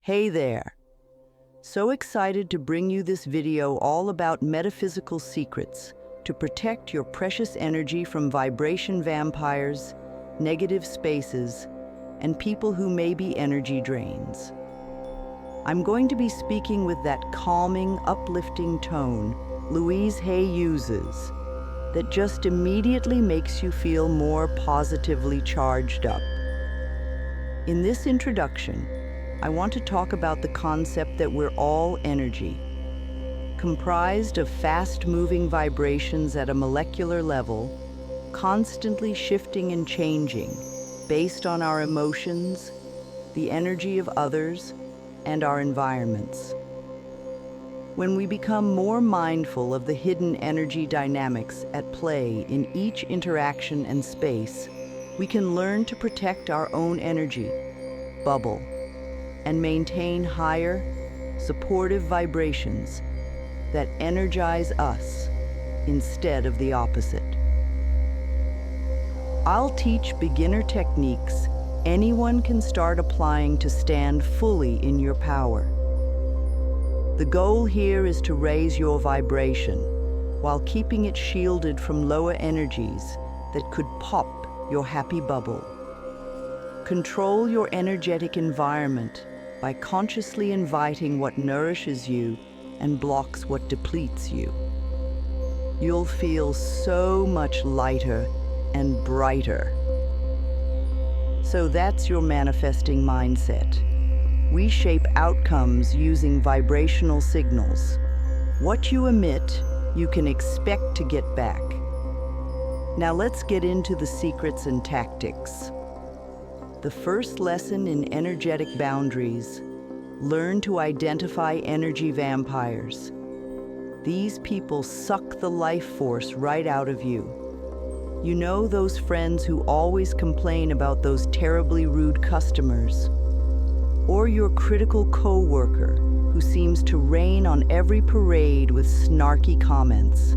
Hey there! So excited to bring you this video all about metaphysical secrets to protect your precious energy from vibration vampires, negative spaces, and people who may be energy drains. I'm going to be speaking with that calming, uplifting tone Louise Hay uses that just immediately makes you feel more positively charged up. In this introduction, I want to talk about the concept that we're all energy, comprised of fast-moving vibrations at a molecular level, constantly shifting and changing based on our emotions, the energy of others, and our environments. When we become more mindful of the hidden energy dynamics at play in each interaction and space, we can learn to protect our own energy bubble and maintain higher, supportive vibrations that energize us instead of the opposite. I'll teach beginner techniques anyone can start applying to stand fully in your power. The goal here is to raise your vibration while keeping it shielded from lower energies that could pop your happy bubble. Control your energetic environment by consciously inviting what nourishes you and blocks what depletes you. You'll feel so much lighter and brighter. So that's your manifesting mindset. We shape outcomes using vibrational signals. What you emit, you can expect to get back. Now let's get into the secrets and tactics. The first lesson in energetic boundaries: learn to identify energy vampires. These people suck the life force right out of you. You know those friends who always complain about those terribly rude customers? Or your critical coworker who seems to rain on every parade with snarky comments?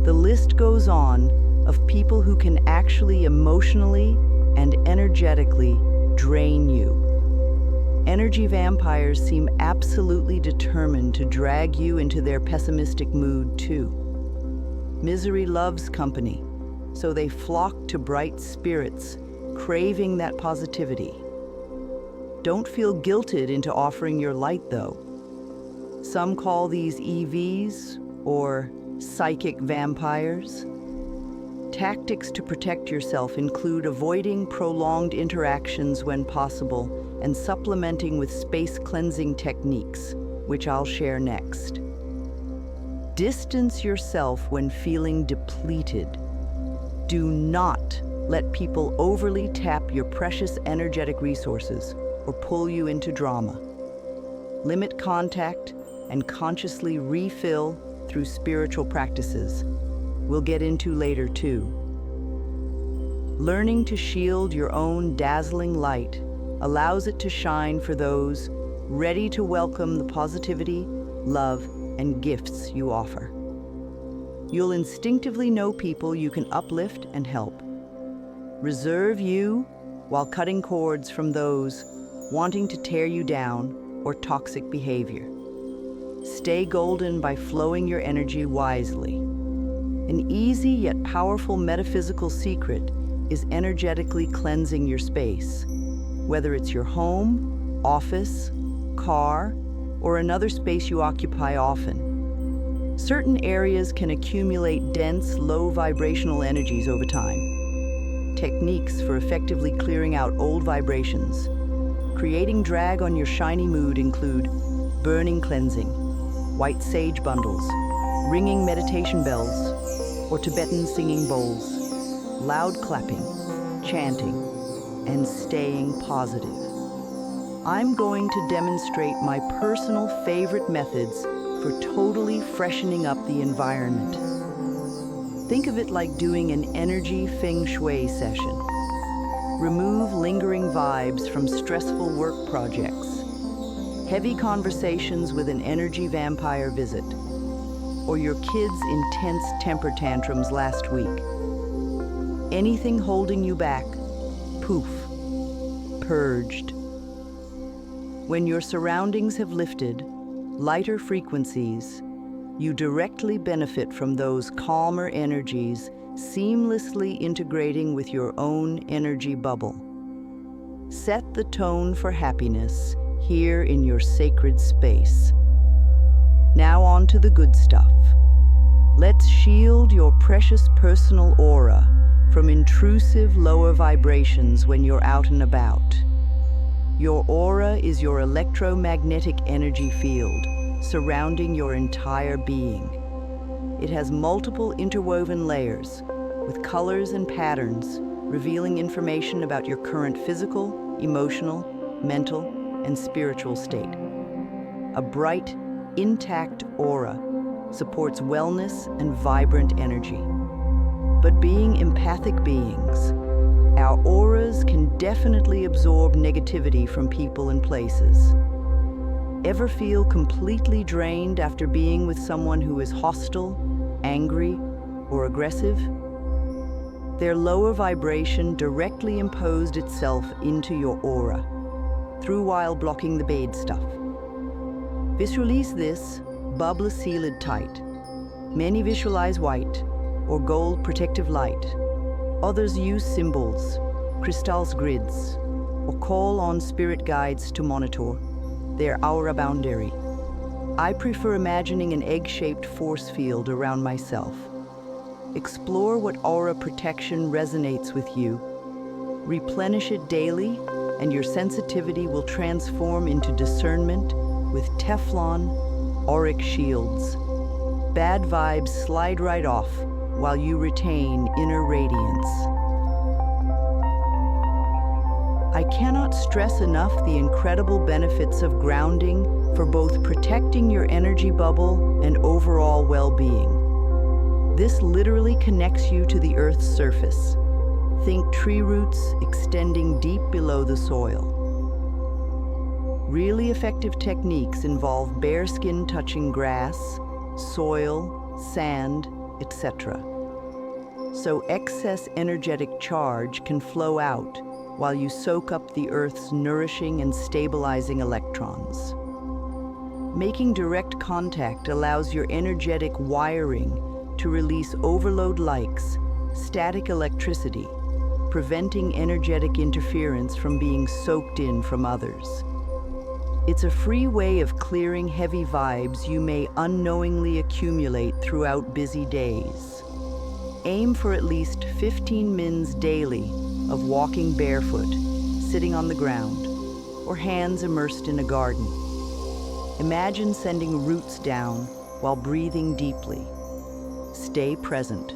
The list goes on of people who can actually emotionally and energetically drain you. Energy vampires seem absolutely determined to drag you into their pessimistic mood too. Misery loves company, so they flock to bright spirits, craving that positivity. Don't feel guilted into offering your light though. Some call these EVs or psychic vampires. Tactics to protect yourself include avoiding prolonged interactions when possible and supplementing with space cleansing techniques, which I'll share next. Distance yourself when feeling depleted. Do not let people overly tap your precious energetic resources or pull you into drama. Limit contact and consciously refill through spiritual practices we'll get into later too. Learning to shield your own dazzling light allows it to shine for those ready to welcome the positivity, love, and gifts you offer. You'll instinctively know people you can uplift and help. Reserve you while cutting cords from those wanting to tear you down or toxic behavior. Stay golden by flowing your energy wisely. An easy yet powerful metaphysical secret is energetically cleansing your space, whether it's your home, office, car, or another space you occupy often. Certain areas can accumulate dense, low vibrational energies over time. Techniques for effectively clearing out old vibrations, creating drag on your shiny mood include burning cleansing, white sage bundles, ringing meditation bells, or Tibetan singing bowls, loud clapping, chanting, and staying positive. I'm going to demonstrate my personal favorite methods for totally freshening up the environment. Think of it like doing an energy feng shui session. Remove lingering vibes from stressful work projects, heavy conversations with an energy vampire visit, or your kids' intense temper tantrums last week. Anything holding you back, poof, purged. When your surroundings have lifted, lighter frequencies, you directly benefit from those calmer energies seamlessly integrating with your own energy bubble. Set the tone for happiness here in your sacred space. Now on to the good stuff. Let's shield your precious personal aura from intrusive lower vibrations when you're out and about. Your aura is your electromagnetic energy field surrounding your entire being. It has multiple interwoven layers with colors and patterns revealing information about your current physical, emotional, mental, and spiritual state. A bright, intact aura supports wellness and vibrant energy. But being empathic beings, our auras can definitely absorb negativity from people and places. Ever feel completely drained after being with someone who is hostile, angry, or aggressive? Their lower vibration directly imposed itself into your aura, through while blocking the bad stuff. Visualize this, bubble sealed tight. Many visualize white or gold protective light. Others use symbols, crystals grids, or call on spirit guides to monitor their aura boundary. I prefer imagining an egg-shaped force field around myself. Explore what aura protection resonates with you. Replenish it daily, and your sensitivity will transform into discernment with Teflon auric shields. Bad vibes slide right off while you retain inner radiance. I cannot stress enough the incredible benefits of grounding for both protecting your energy bubble and overall well-being. This literally connects you to the Earth's surface. Think tree roots extending deep below the soil. Really effective techniques involve bare skin touching grass, soil, sand, etc. So excess energetic charge can flow out while you soak up the Earth's nourishing and stabilizing electrons. Making direct contact allows your energetic wiring to release overload likes, static electricity, preventing energetic interference from being soaked in from others. It's a free way of clearing heavy vibes you may unknowingly accumulate throughout busy days. Aim for at least 15 minutes daily of walking barefoot, sitting on the ground, or hands immersed in a garden. Imagine sending roots down while breathing deeply. Stay present,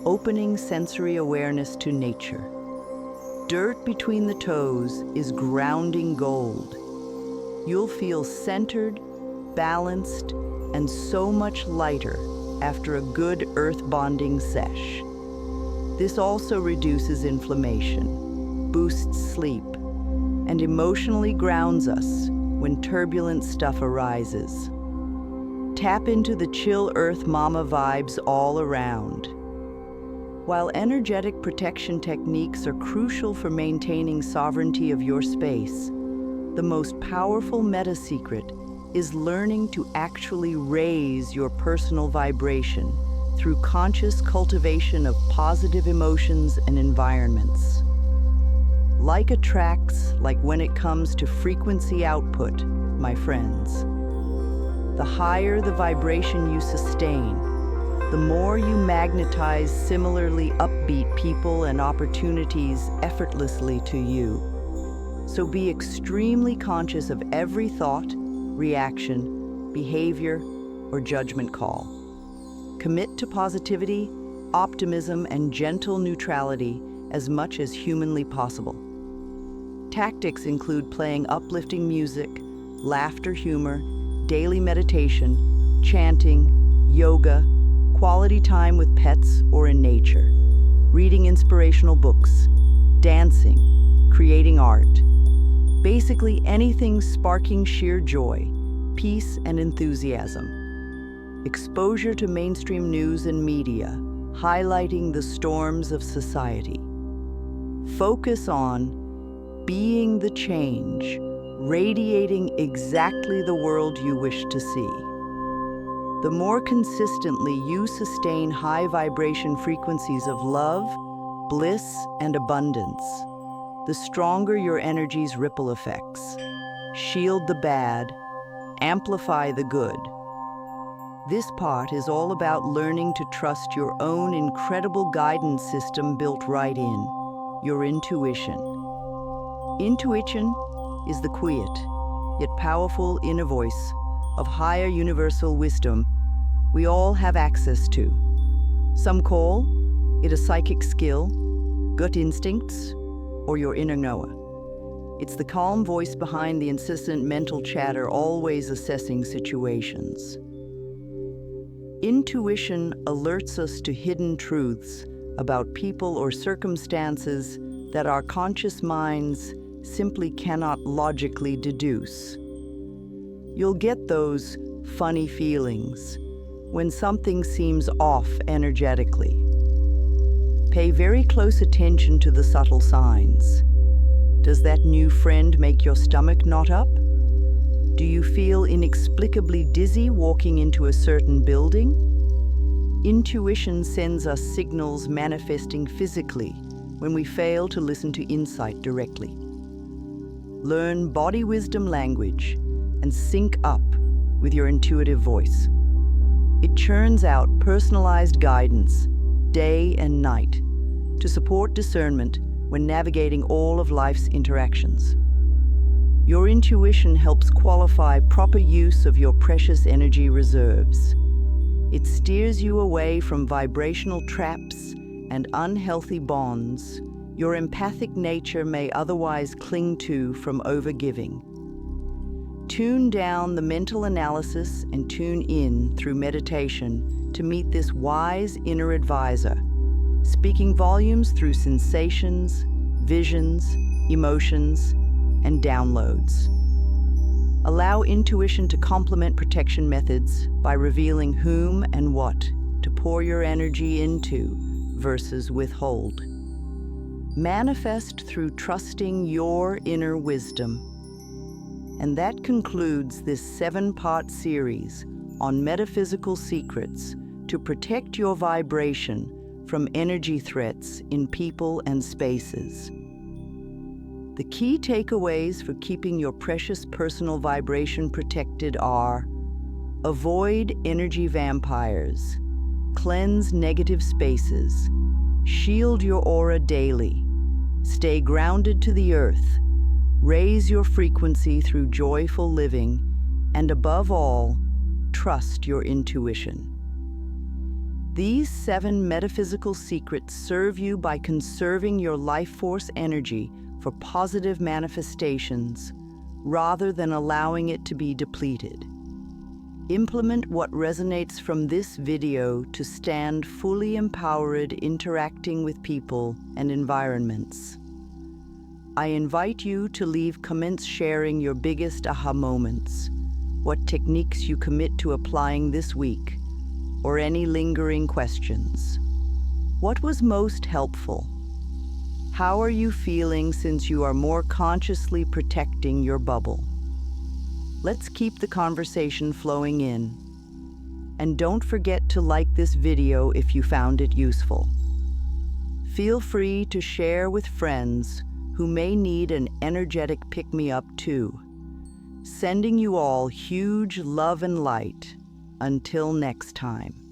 opening sensory awareness to nature. Dirt between the toes is grounding gold. You'll feel centered, balanced, and so much lighter after a good earth-bonding sesh. This also reduces inflammation, boosts sleep, and emotionally grounds us when turbulent stuff arises. Tap into the chill Earth Mama vibes all around. While energetic protection techniques are crucial for maintaining sovereignty of your space, the most powerful meta-secret is learning to actually raise your personal vibration through conscious cultivation of positive emotions and environments. Like attracts, like when it comes to frequency output, my friends. The higher the vibration you sustain, the more you magnetize similarly upbeat people and opportunities effortlessly to you. So be extremely conscious of every thought, reaction, behavior, or judgment call. Commit to positivity, optimism, and gentle neutrality as much as humanly possible. Tactics include playing uplifting music, laughter, humor, daily meditation, chanting, yoga, quality time with pets or in nature, reading inspirational books, dancing, creating art. Basically anything sparking sheer joy, peace, and enthusiasm. Exposure to mainstream news and media, highlighting the storms of society. Focus on being the change radiating exactly the world you wish to see. The more consistently you sustain high vibration frequencies of love, bliss, and abundance, the stronger your energy's ripple effects. Shield the bad, amplify the good. This part is all about learning to trust your own incredible guidance system built right in, your intuition. Intuition is the quiet, yet powerful inner voice of higher universal wisdom we all have access to. Some call it a psychic skill, gut instincts, or your inner knower. It's the calm voice behind the insistent mental chatter, always assessing situations. Intuition alerts us to hidden truths about people or circumstances that our conscious minds simply cannot logically deduce. You'll get those funny feelings when something seems off energetically. Pay very close attention to the subtle signs. Does that new friend make your stomach knot up? Do you feel inexplicably dizzy walking into a certain building? Intuition sends us signals manifesting physically when we fail to listen to insight directly. Learn body wisdom language and sync up with your intuitive voice. It churns out personalized guidance day and night to support discernment when navigating all of life's interactions. Your intuition helps qualify proper use of your precious energy reserves. It steers you away from vibrational traps and unhealthy bonds your empathic nature may otherwise cling to from overgiving. Tune down the mental analysis and tune in through meditation to meet this wise inner advisor, speaking volumes through sensations, visions, emotions, and downloads. Allow intuition to complement protection methods by revealing whom and what to pour your energy into versus withhold. Manifest through trusting your inner wisdom. And that concludes this 7-part series on metaphysical secrets to protect your vibration from energy threats in people and spaces. The key takeaways for keeping your precious personal vibration protected are: avoid energy vampires, cleanse negative spaces, shield your aura daily, stay grounded to the earth, raise your frequency through joyful living, and above all, trust your intuition. These 7 metaphysical secrets serve you by conserving your life force energy for positive manifestations rather than allowing it to be depleted. Implement what resonates from this video to stand fully empowered interacting with people and environments. I invite you to leave comments sharing your biggest aha moments, what techniques you commit to applying this week, or any lingering questions. What was most helpful? How are you feeling since you are more consciously protecting your bubble? Let's keep the conversation flowing in. And don't forget to like this video if you found it useful. Feel free to share with friends who may need an energetic pick-me-up too. Sending you all huge love and light. Until next time.